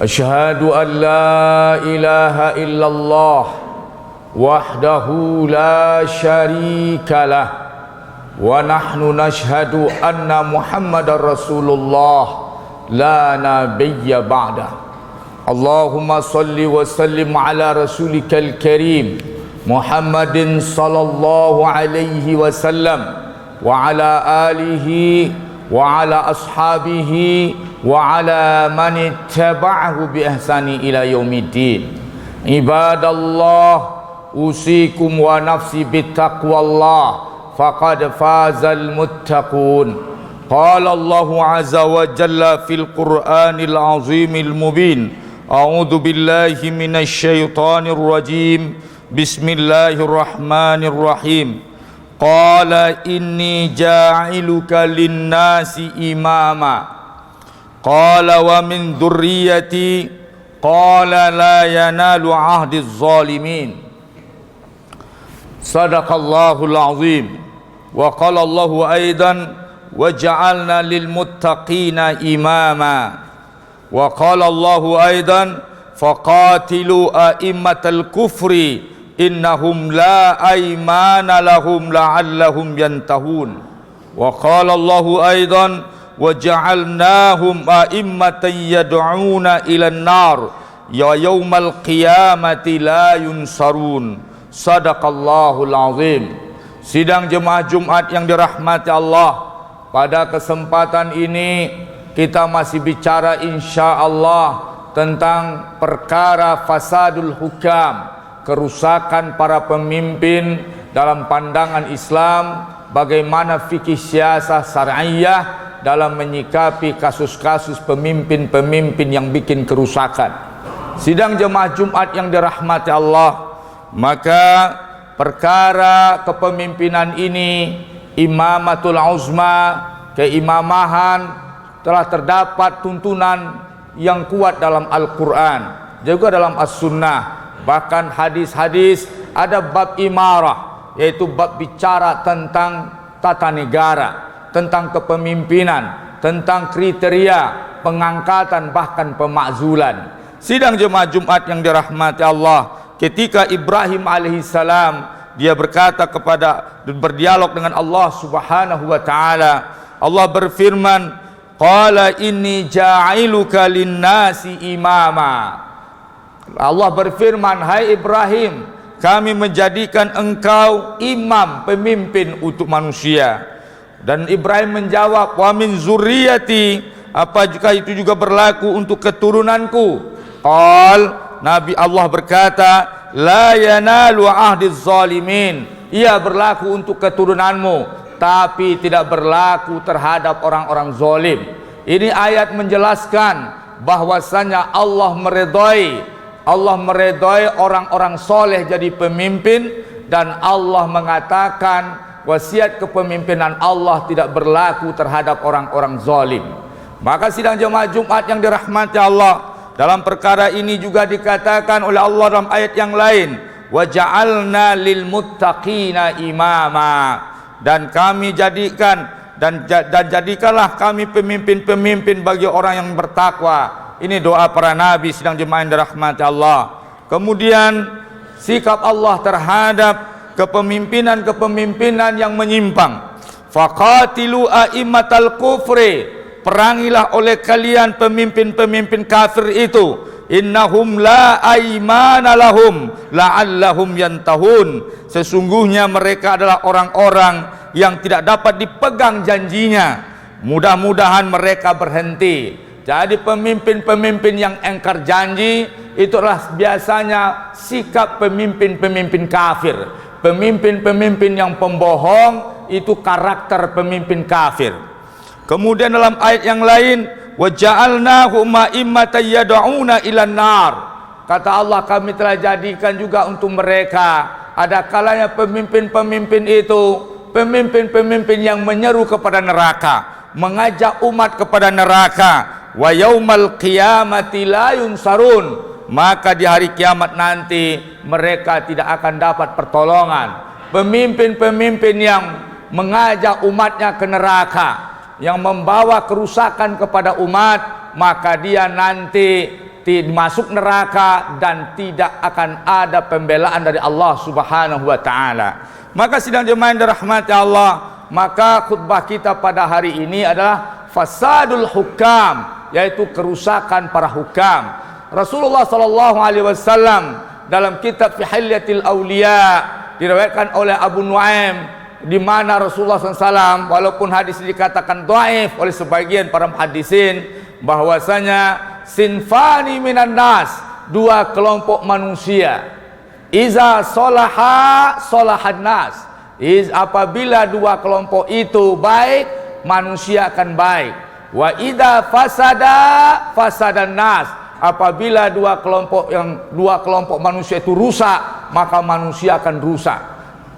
أشهد أن لا إله إلا الله وحده لا شريك له ونحن نشهد أن محمد رسول الله لا نبي بعده اللهم صل وسلم على رسولك الكريم محمد صلى الله عليه وسلم وعلى آله وعلى أصحابه وعلى من اتبعه بإحسان إلى يوم الدين عباد الله أوصيكم ونفسي بتقوى الله فقد فاز المتقون قال الله عز وجل في القرآن العظيم المبين أعوذ بالله من الشيطان الرجيم بسم الله الرحمن الرحيم قال إني جاعلك للناس إماما قال ومن ذريتي قال لا ينال عهد الظالمين صدق الله العظيم وقال الله أيضا وجعلنا للمتقين إماما وقال الله أيضا فقاتلوا أئمة الكفر إنهم لا أيمان لهم لعلهم ينتهون وقال الله أيضا وجعلناهم أئمة يدعون إلى النار يوم القيامة لا ينصرون صدق الله العظيم. Sidang jemaah Jumat yang dirahmati Allah, pada kesempatan ini kita masih bicara insyaallah tentang perkara fasadul hukam, kerusakan para pemimpin dalam pandangan Islam, bagaimana fikih siasah syar'iyyah dalam menyikapi kasus-kasus pemimpin-pemimpin yang bikin kerusakan. Sidang jemaah Jumat yang dirahmati Allah, maka perkara kepemimpinan ini, imamatul uzma, keimamahan, telah terdapat tuntunan yang kuat dalam Al-Quran, juga dalam As-Sunnah. Bahkan hadis-hadis ada bab imarah, yaitu bab bicara tentang tata negara, tentang kepemimpinan, tentang kriteria pengangkatan, bahkan pemakzulan. Sidang jemaah Jumat yang dirahmati Allah, ketika Ibrahim alaihissalam dia berkata berdialog dengan Allah subhanahu wa ta'ala, Allah berfirman, qala inni ja'iluka linnasi imama. Allah berfirman, hai Ibrahim, kami menjadikan engkau imam, pemimpin untuk manusia. Dan Ibrahim menjawab, wa min zurriyati, apa jika itu juga berlaku untuk keturunanku? Nabi Allah berkata, la yanalu ahdiz zalimin, ia berlaku untuk keturunanmu, tapi tidak berlaku terhadap orang-orang zalim. Ini ayat menjelaskan bahwasanya Allah meredai orang-orang soleh jadi pemimpin, dan Allah mengatakan wasiat kepemimpinan Allah tidak berlaku terhadap orang-orang zalim. Maka sidang jemaah Jumat yang dirahmati Allah, dalam perkara ini juga dikatakan oleh Allah dalam ayat yang lain, wa ja'alna lil muttaqina imama, dan kami jadikan dan jadikanlah kami pemimpin-pemimpin bagi orang yang bertakwa. Ini doa para nabi, sidang jemaah yang dirahmati Allah. Kemudian sikap Allah terhadap kepemimpinan yang menyimpang. Faqatilu a'immatal kufri, perangilah oleh kalian pemimpin-pemimpin kafir itu. Innahum la aymana lahum la'allahum yantahun, sesungguhnya mereka adalah orang-orang yang tidak dapat dipegang janjinya, mudah-mudahan mereka berhenti. Jadi pemimpin-pemimpin yang engkar janji itulah biasanya sikap pemimpin-pemimpin kafir. Pemimpin-pemimpin yang pembohong itu karakter pemimpin kafir. Kemudian dalam ayat yang lain, wa ja'alnahum a'immatan yad'una ilan nar, kata Allah, kami telah jadikan juga untuk mereka ada kalanya pemimpin-pemimpin itu pemimpin-pemimpin yang menyeru kepada neraka, mengajak umat kepada neraka. Wa yaumal qiyamati la yunsarun, maka di hari kiamat nanti mereka tidak akan dapat pertolongan. Pemimpin-pemimpin yang mengajak umatnya ke neraka, yang membawa kerusakan kepada umat, maka dia nanti masuk neraka dan tidak akan ada pembelaan dari Allah Subhanahu wa taala. Maka sidang jemaah yang dirahmati Allah, maka khutbah kita pada hari ini adalah fasadul hukam, yaitu kerusakan para hukam. Rasulullah sallallahu alaihi wasallam dalam kitab Fi Hilyatil Auliya diriwayatkan oleh Abu Nuaim, di mana Rasulullah SAW, walaupun hadis dikatakan dhaif oleh sebagian para muhaddisin, bahwasanya sinfani minan nas, dua kelompok manusia, iza solaha solahan nas, apabila dua kelompok itu baik, manusia akan baik. Wa idza fasada fasadan nas, apabila dua kelompok manusia itu rusak, maka manusia akan rusak.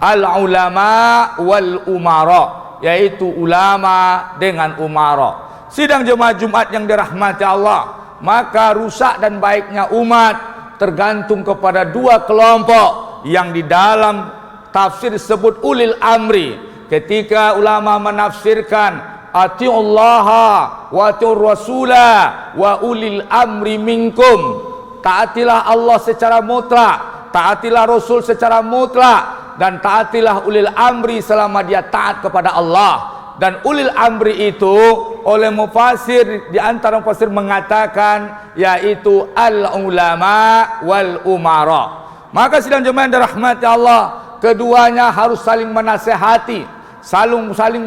Al ulama wal umara, yaitu ulama dengan umara. Sidang jemaah Jumat yang dirahmati Allah, maka rusak dan baiknya umat tergantung kepada dua kelompok yang di dalam tafsir disebut ulil amri. Ketika ulama menafsirkan atiullaha wa atiur rasula wa ulil amri minkum, taatilah Allah secara mutlak, taatilah Rasul secara mutlak, dan taatilah ulil amri selama dia taat kepada Allah. Dan ulil amri itu oleh mufassir, di antara mufassir mengatakan yaitu al ulama wal umara. Maka sidang jemaah yang dirahmati Allah, keduanya harus saling menasehati, saling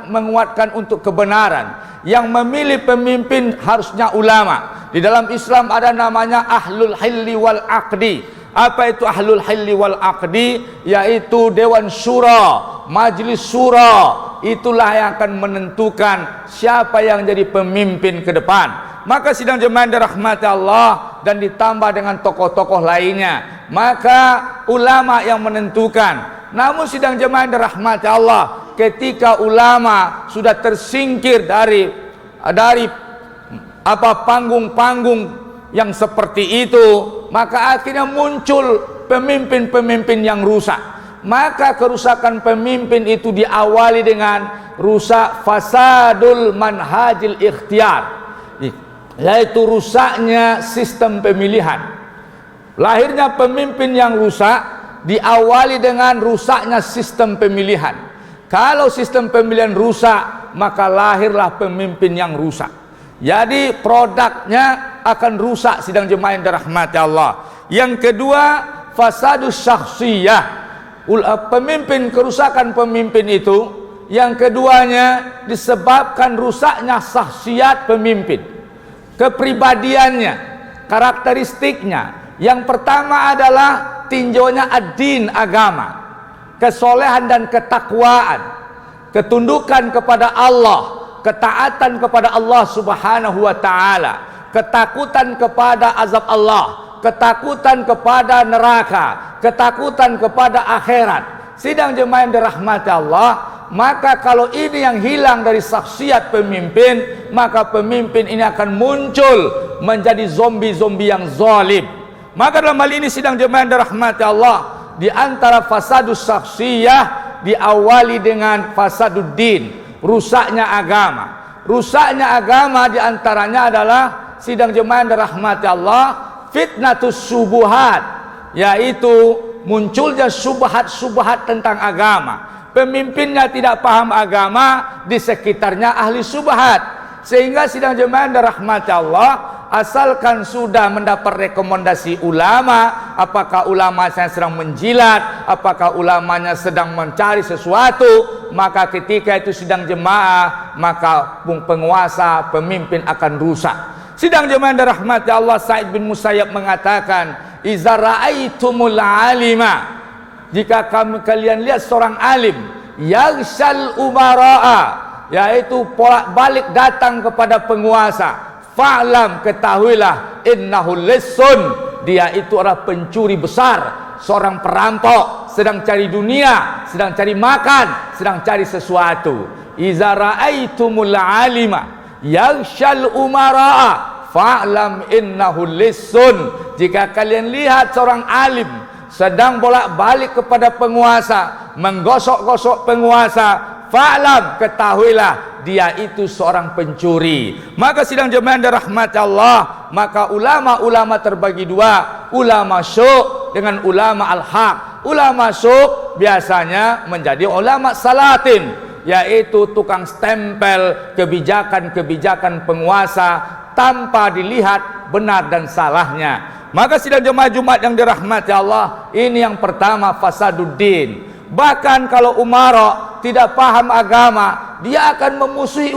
menguatkan untuk kebenaran. Yang memilih pemimpin harusnya ulama. Di dalam Islam ada namanya ahlul hilli wal aqdi. Apa itu ahlul hilli wal aqdi? Yaitu dewan syura, majlis syura. Itulah yang akan menentukan siapa yang jadi pemimpin ke depan. Maka sidang jemaah dirahmati Allah, dan ditambah dengan tokoh-tokoh lainnya, maka ulama yang menentukan. Namun sidang jemaah dirahmati Allah, ketika ulama sudah tersingkir dari panggung-panggung yang seperti itu, maka akhirnya muncul pemimpin-pemimpin yang rusak. Maka kerusakan pemimpin itu diawali dengan rusak fasadul manhajil ikhtiyar, yaitu rusaknya sistem pemilihan. Lahirnya pemimpin yang rusak diawali dengan rusaknya sistem pemilihan. Kalau sistem pemilihan rusak, maka lahirlah pemimpin yang rusak. Jadi produknya akan rusak, sidang jemaah yang dirahmati Allah. Yang kedua, fasadus syakhsiyah. Kerusakan pemimpin itu, yang keduanya disebabkan rusaknya syakhsiat pemimpin, kepribadiannya, karakteristiknya. Yang pertama adalah tinjaunya ad-din, agama, kesolehan dan ketakwaan, ketundukan kepada Allah, ketaatan kepada Allah Subhanahu wa taala, ketakutan kepada azab Allah, ketakutan kepada neraka, ketakutan kepada akhirat. Sidang jemaah yang dirahmati Allah, maka kalau ini yang hilang dari saksiat pemimpin, maka pemimpin ini akan muncul menjadi zombie-zombie yang zalim. Maka dalam hal ini sidang jemaah yang dirahmati Allah, di antara fasadus saksiyah diawali dengan fasaduddin, rusaknya agama. Rusaknya agama diantaranya adalah, sidang jemaah yang dirahmati Allah, fitnatus subuhat, yaitu munculnya subhat-subhat tentang agama. Pemimpinnya tidak paham agama, di sekitarnya ahli subhat. Sehingga sidang jemaah yang dirahmati Allah, asalkan sudah mendapat rekomendasi ulama, apakah ulama yang sedang menjilat, apakah ulamanya sedang mencari sesuatu, maka ketika itu sidang jemaah, maka penguasa, pemimpin akan rusak. Sidang jemaah yang dirahmati Allah, Sa'id bin Musayyab mengatakan, iza ra'aitumul alima, jika kalian lihat seorang alim, yaghshal umara'a, yaitu bolak-balik datang kepada penguasa, fa'lam, ketahuilah, innahu lissun, dia itu adalah pencuri besar, seorang perampok, sedang cari dunia, sedang cari makan, sedang cari sesuatu. Iza ra'aitumul alima yaghshal umara'a fa'lam innahu lissun, jika kalian lihat seorang alim sedang bolak-balik kepada penguasa, menggosok-gosok penguasa, fa'lam, ketahuilah, dia itu seorang pencuri. Maka sidang jemaah yang dirahmati Allah, maka ulama-ulama terbagi dua, ulama syuk dengan ulama al-haq. Ulama syuk biasanya menjadi ulama salatin, yaitu tukang stempel kebijakan-kebijakan penguasa tanpa dilihat benar dan salahnya. Maka sidang jemaah Jumat yang dirahmati Allah, ini yang pertama, fasaduddin. Bahkan kalau umara tidak paham agama, dia akan memusuhi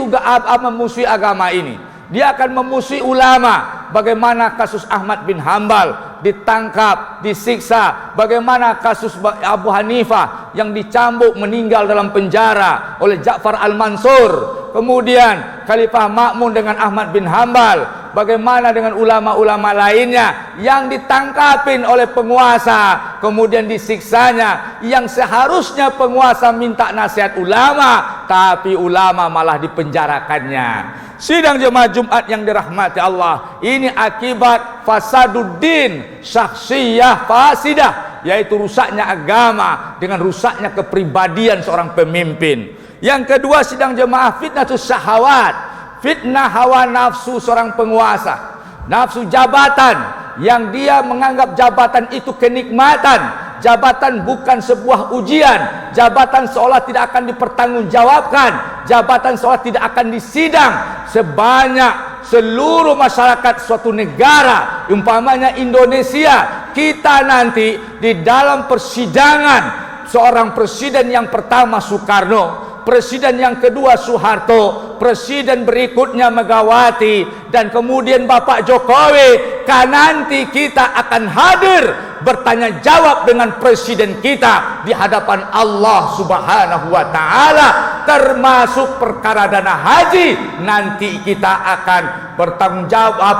agama ini. Dia akan memusuhi ulama. Bagaimana kasus Ahmad bin Hambal ditangkap, disiksa. Bagaimana kasus Abu Hanifah yang dicambuk meninggal dalam penjara oleh Ja'far al-Mansur. Kemudian Khalifah Ma'mun dengan Ahmad bin Hambal. Bagaimana dengan ulama-ulama lainnya yang ditangkapin oleh penguasa, kemudian disiksanya, yang seharusnya penguasa minta nasihat ulama, tapi ulama malah dipenjarakannya. Sidang jemaah Jumat yang dirahmati Allah, ini akibat fasaduddin, syakhsiyah fasidah, yaitu rusaknya agama dengan rusaknya kepribadian seorang pemimpin. Yang kedua, sidang jemaah, fitnatus syahawat, fitnah hawa nafsu seorang penguasa, nafsu jabatan, yang dia menganggap jabatan itu kenikmatan. Jabatan bukan sebuah ujian, jabatan seolah tidak akan dipertanggungjawabkan, jabatan seolah tidak akan disidang. Sebanyak seluruh masyarakat suatu negara, umpamanya Indonesia, kita nanti di dalam persidangan seorang presiden yang pertama Soekarno, presiden yang kedua Soeharto, presiden berikutnya Megawati, dan kemudian Bapak Jokowi, kan nanti kita akan hadir bertanya jawab dengan presiden kita di hadapan Allah Subhanahu wa taala, termasuk perkara dana haji. Nanti kita akan bertanggung jawab,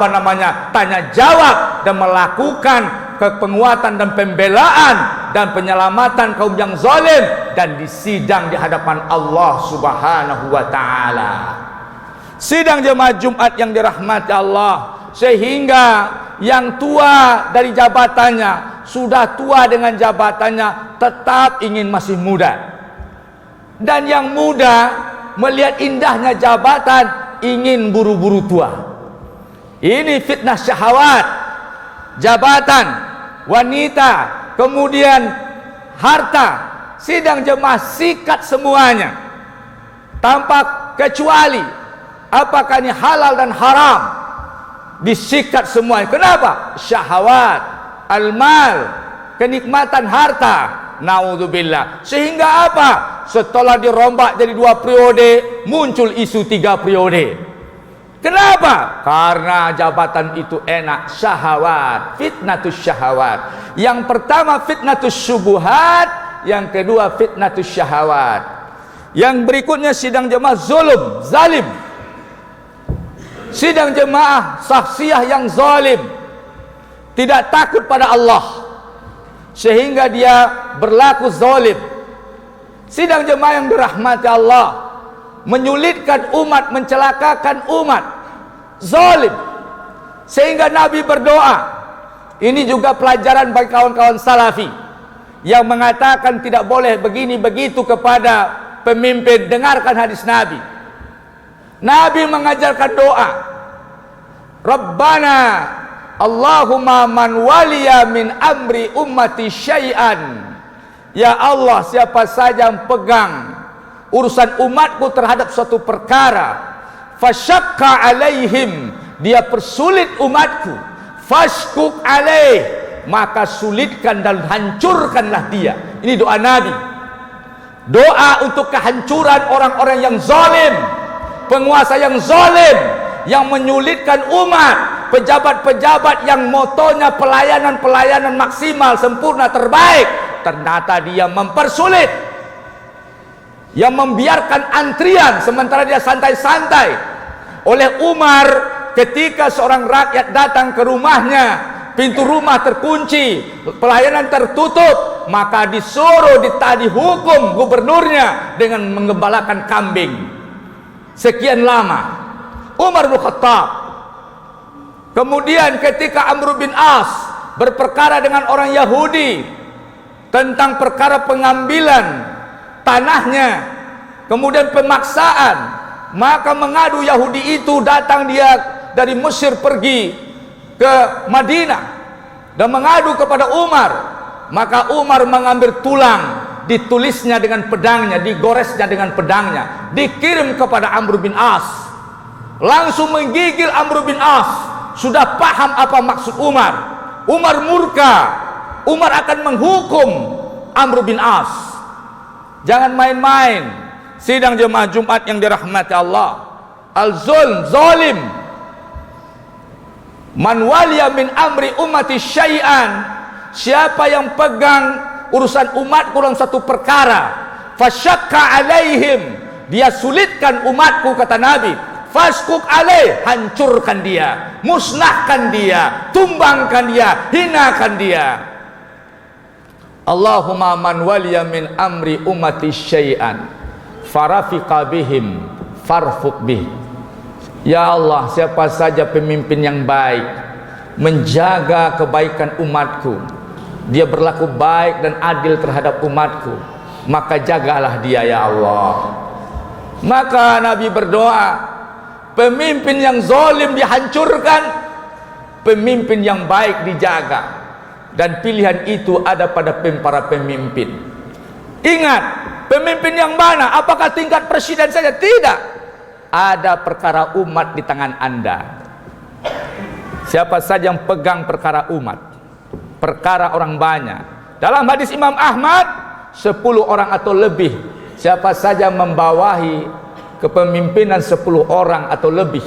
tanya jawab dan melakukan penguatan dan pembelaan dan penyelamatan kaum yang zalim, dan disidang di hadapan Allah Subhanahu wa taala. Sidang jemaah Jumat yang dirahmati Allah, sehingga yang tua dari jabatannya, sudah tua dengan jabatannya, tetap ingin masih muda. Dan yang muda melihat indahnya jabatan, ingin buru-buru tua. Ini fitnah syahwat, jabatan, wanita, kemudian harta. Sidang jemaah, sikat semuanya tanpa kecuali apakah ini halal dan haram, disikat semuanya. Kenapa? Syahwat, al-mal, kenikmatan harta, naudzubillah. Sehingga apa? Setelah dirombak jadi 2 periode, muncul isu 3 periode. Kenapa? Karena jabatan itu enak. Syahwat, fitnatus syahwat. Yang pertama fitnatus syubuhat, yang kedua fitnatus syahwat. Yang berikutnya sidang jemaah zulum, zalim. Sidang jemaah saksiyah yang zalim, tidak takut pada Allah sehingga dia berlaku zalim. Sidang jemaah yang dirahmati Allah, menyulitkan umat, mencelakakan umat, zalim. Sehingga Nabi berdoa. Ini juga pelajaran bagi kawan-kawan salafi yang mengatakan tidak boleh begini begitu kepada pemimpin. Dengarkan hadis Nabi. Nabi mengajarkan doa, Rabbana Allahumma man waliya min amri ummati syai'an. Ya Allah, siapa saja yang pegang urusan umatku terhadap suatu perkara, fasyaqqa alaihim, dia persulit umatku, fashkuk alaih, maka sulitkan dan hancurkanlah dia. Ini doa Nabi. Doa untuk kehancuran orang-orang yang zalim, penguasa yang zalim, yang menyulitkan umat, pejabat-pejabat yang motonya pelayanan maksimal, sempurna, terbaik, ternyata dia mempersulit, yang membiarkan antrian sementara dia santai-santai. Oleh Umar, ketika seorang rakyat datang ke rumahnya, pintu rumah terkunci, pelayanan tertutup, maka disuruh dihukum gubernurnya dengan menggembalakan kambing sekian lama. Umar bin Khattab. Kemudian ketika Amr bin As berperkara dengan orang Yahudi tentang perkara pengambilan tanahnya, kemudian pemaksaan, Maka mengadu Yahudi itu, datang dia dari Mesir pergi ke Madinah dan mengadu kepada Umar. Maka Umar mengambil tulang, ditulisnya dengan pedangnya, digoresnya dengan pedangnya, dikirim kepada Amr bin As. Langsung menggigil Amr bin As. Sudah paham apa maksud Umar. Umar murka. Umar akan menghukum Amr bin As. Jangan main-main. Sidang jemaah Jumat yang dirahmati Allah. Al-zulm, zalim. Man waliya min amri ummati syai'an. Siapa yang pegang urusan umat kurang satu perkara, fasyakka alaihim, dia sulitkan umatku, kata Nabi, faskuk alaih, hancurkan dia, musnahkan dia, tumbangkan dia, hinakan dia. Allahumma man waliya min amri ummati syai'an farafiqa bihim farfuq bih. Ya Allah, siapa saja pemimpin yang baik, menjaga kebaikan umatku, dia berlaku baik dan adil terhadap umatku, maka jagalah dia ya Allah. Maka Nabi berdoa, pemimpin yang zalim dihancurkan, pemimpin yang baik dijaga. Dan pilihan itu ada pada para pemimpin. Ingat, pemimpin yang mana? Apakah tingkat presiden saja? Tidak. Ada perkara umat di tangan Anda. Siapa saja yang pegang perkara umat, perkara orang banyak. Dalam hadis Imam Ahmad, 10 orang atau lebih. Siapa saja membawahi kepemimpinan 10 orang atau lebih,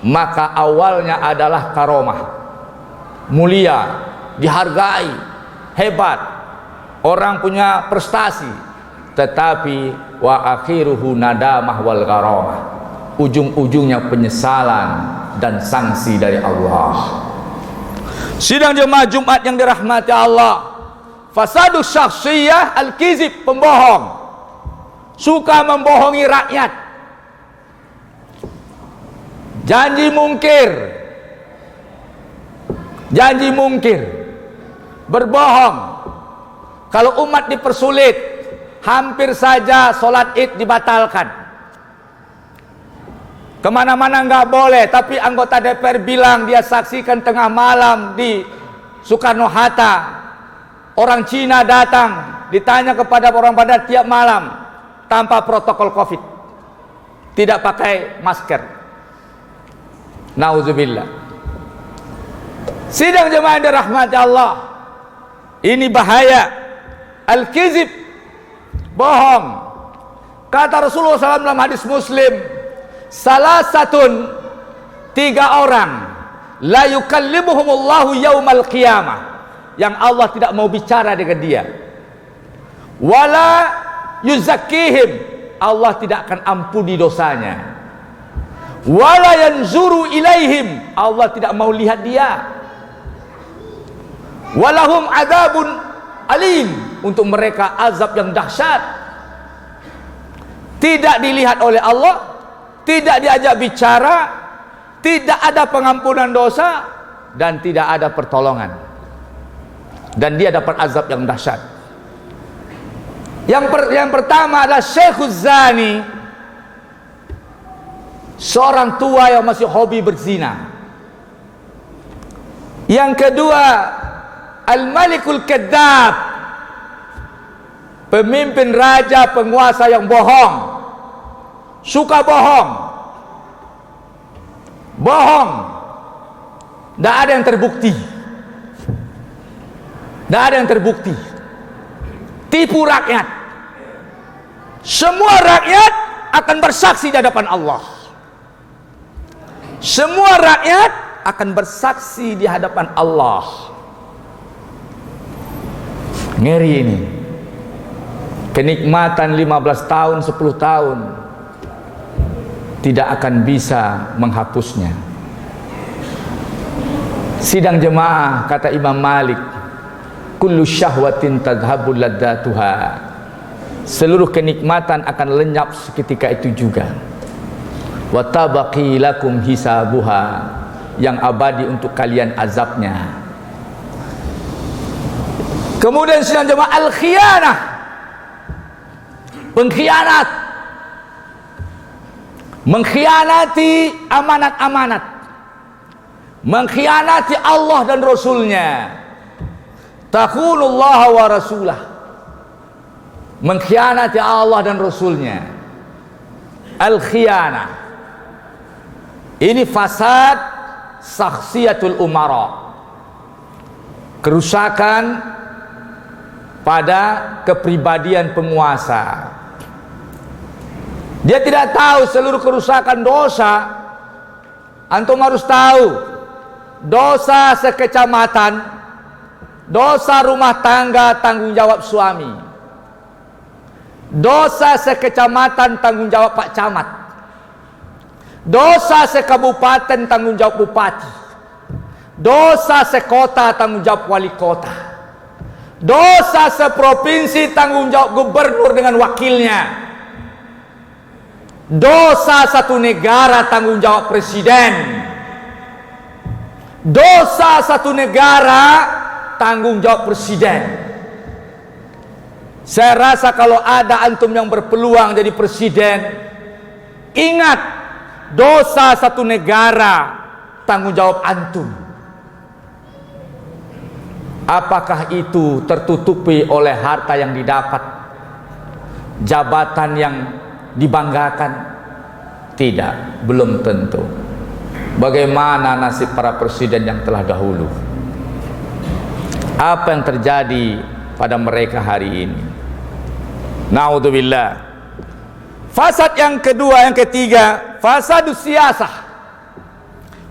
maka awalnya adalah karomah, mulia, dihargai, hebat, orang punya prestasi. Tetapi wa akhiruhu nadamah wal gharamah, ujung-ujungnya penyesalan dan sanksi dari Allah. Sidang jemaah Jumat yang dirahmati Allah, fasadu syakhsiyah al-kizib, pembohong, suka membohongi rakyat, janji mungkir, berbohong. Kalau umat dipersulit, hampir saja sholat id dibatalkan, kemana-mana nggak boleh. Tapi anggota DPR bilang dia saksikan tengah malam di Soekarno-Hatta, orang Cina datang, ditanya kepada orang Padang tiap malam, tanpa protokol COVID, tidak pakai masker. Nauzubillah. Sidang jemaah yang dirahmati Allah, ini bahaya. Al-kizib, bohong. Kata Rasulullah SAW dalam hadis Muslim, salah satun, 3 orang, la yukallimuhumullahu yaumal qiyamah, yang Allah tidak mau bicara dengan dia. Wala yuzakkihim, Allah tidak akan ampuni dosanya. Wala yanzuru ilaihim, Allah tidak mau lihat dia. Walahum adzabun alim, untuk mereka azab yang dahsyat. Tidak dilihat oleh Allah, tidak diajak bicara, tidak ada pengampunan dosa, dan tidak ada pertolongan, dan dia dapat azab yang dahsyat. Yang pertama adalah Syekhuz Zani, seorang tua yang masih hobi berzina. Yang kedua, Al-Malikul Kadzab, pemimpin raja penguasa yang bohong, suka bohong, tidak ada yang terbukti, tipu rakyat. Semua rakyat akan bersaksi di hadapan Allah. Semua rakyat akan bersaksi di hadapan Allah. Ngeri ini. Kenikmatan 15 tahun, 10 tahun tidak akan bisa menghapusnya. Sidang jemaah, kata Imam Malik, kullu syahwatin tadhhabu ladzatuha, seluruh kenikmatan akan lenyap seketika itu juga. Wa tabaqi lakum hisabuha, yang abadi untuk kalian azabnya. Kemudian sidang jemaah, al-khiyanah, pengkhianat. mengkhianati amanat-amanat, mengkhianati Allah dan Rasulnya. Takhunullah wa rasulah, mengkhianati Allah dan Rasulnya. Al-khianah ini fasad syakhsiyatul umara, kerusakan pada kepribadian penguasa. Dia tidak tahu seluruh kerusakan dosa. Antum harus tahu, dosa sekecamatan, dosa rumah tangga tanggung jawab suami, dosa sekecamatan tanggung jawab Pak Camat, dosa sekabupaten tanggung jawab bupati, dosa sekota tanggung jawab wali kota, dosa seprovinsi tanggung jawab gubernur dengan wakilnya, dosa satu negara tanggung jawab presiden, dosa satu negara tanggung jawab presiden. Saya rasa kalau ada antum yang berpeluang jadi presiden, ingat, dosa satu negara tanggung jawab antum. Apakah itu tertutupi oleh harta yang didapat, jabatan yang dibanggakan? Tidak, belum tentu. Bagaimana nasib para presiden yang telah dahulu? Apa yang terjadi pada mereka hari ini? Naudzubillah. Fasad yang kedua, yang ketiga, fasadus siyasah,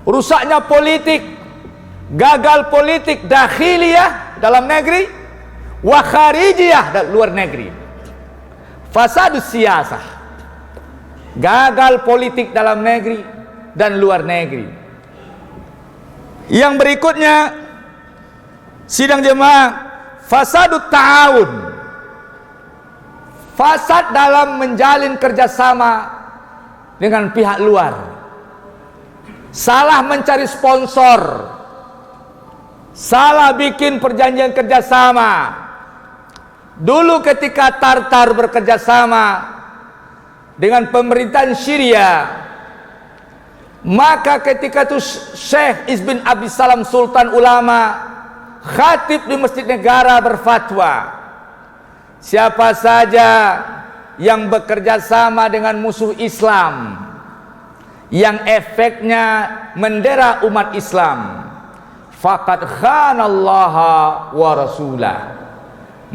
rusaknya politik, gagal politik dakhiliyah dalam negeri, wa kharijiyah luar negeri. Fasadus siyasah, gagal politik dalam negeri dan luar negeri. Yang berikutnya, sidang jemaah, fasadut ta'awun, fasad dalam menjalin kerjasama dengan pihak luar, salah mencari sponsor, salah bikin perjanjian kerjasama. Dulu ketika Tartar bekerjasama dengan pemerintahan Syria, maka ketika itu Syekh Izbin Abi Salam Sultan Ulama, khatib di Masjid Negara, berfatwa, siapa saja yang bekerja sama dengan musuh Islam yang efeknya mendera umat Islam, faqad khanallaha wa rasulah,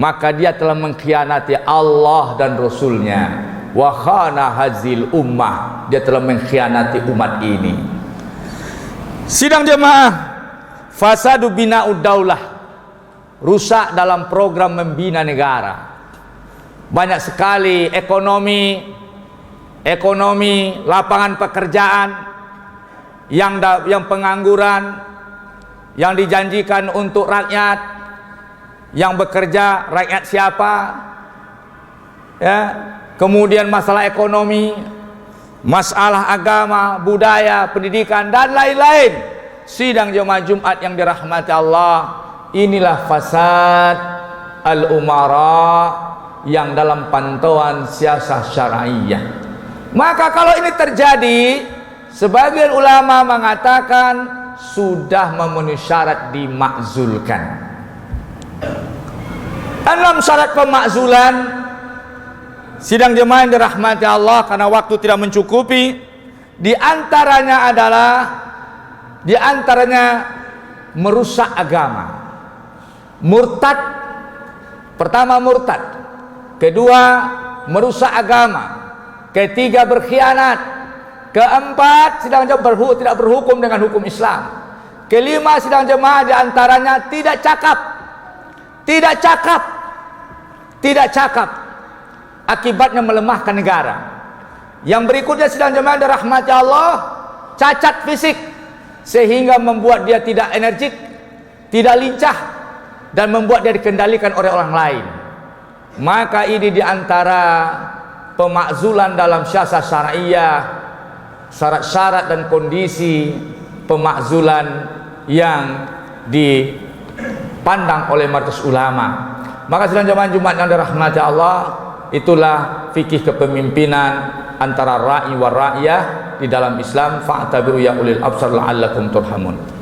maka dia telah mengkhianati Allah dan Rasulnya. Wa khana hazil ummah, dia telah mengkhianati umat ini. Sidang jemaah, fasadu bina'ud daulah, rusak dalam program membina negara. Banyak sekali ekonomi, lapangan pekerjaan, yang pengangguran, yang dijanjikan untuk rakyat, yang bekerja rakyat siapa? Ya, kemudian masalah ekonomi, masalah agama, budaya, pendidikan dan lain-lain. Sidang jemaah Jumat yang dirahmati Allah, inilah fasad al-umara yang dalam pantauan siasah syar'iyah. Maka kalau ini terjadi, sebagian ulama mengatakan sudah memenuhi syarat dimakzulkan. Dalam syarat pemakzulan, sidang jemaah yang dirahmati Allah, karena waktu tidak mencukupi, di antaranya merusak agama. Murtad, pertama murtad, kedua merusak agama, ketiga berkhianat, keempat sidang jemaah tidak berhukum dengan hukum Islam, kelima sidang jemaah di antaranya tidak cakap, akibatnya melemahkan negara. Yang berikutnya sidang jemaah dirahmati Allah, cacat fisik sehingga membuat dia tidak energik, tidak lincah, dan membuat dia dikendalikan oleh orang lain. Maka ini diantara pemakzulan dalam siasah syar'iyah, syarat-syarat dan kondisi pemakzulan yang dipandang oleh Majelis Ulama. Maka sidang jemaah Jumat yang dirahmati Allah, itulah fikih kepemimpinan antara ra'i wa ra'iyah di dalam Islam. Fa'tabiru ya ulil absar la'allakum turhamun.